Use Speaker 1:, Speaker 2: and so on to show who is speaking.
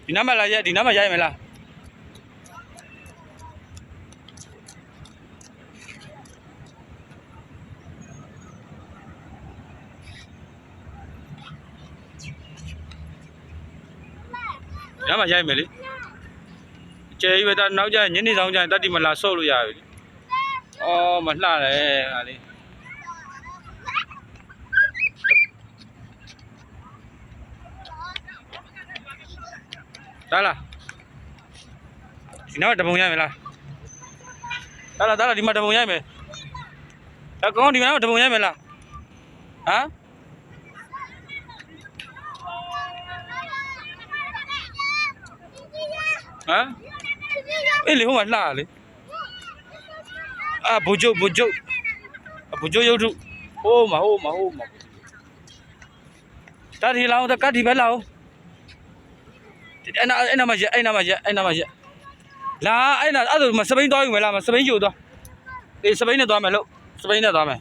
Speaker 1: ဒီနားမှာလာရက်ဒီနားမှာရိုက်မယ်လားညမှာရိုက်မယ်လေကျဲရွယ်တာနောက်ကျရင်ညနေဆောင်ကျရင်တတ်တိမလာဆော့လို့ရပြီအော်မလှတယ်ဟာလေဒါလားဒီနောက်တပုံရိုက်မယ်လားဒါလားဒီမှာတပုံရိုက်မယ်အကောင်ဒီမှာတပုံရိုက်မယ်လားဟမ်ဟမ်အေးလေဟိုမှာလှလေအာဘူကျုပ်ရုပ်ထုဟိုးမှာတာဒီလောင်းတကတ်ဒီပဲလောင်းအဲ့နာမှာရက်လာအဲ့ဒါမစပိန်သွားယူမယ်လားမစပိန်ယူသွားအေးစပိန်နဲ့သွားမယ်လို့စပိန်နဲ့သွားမယ်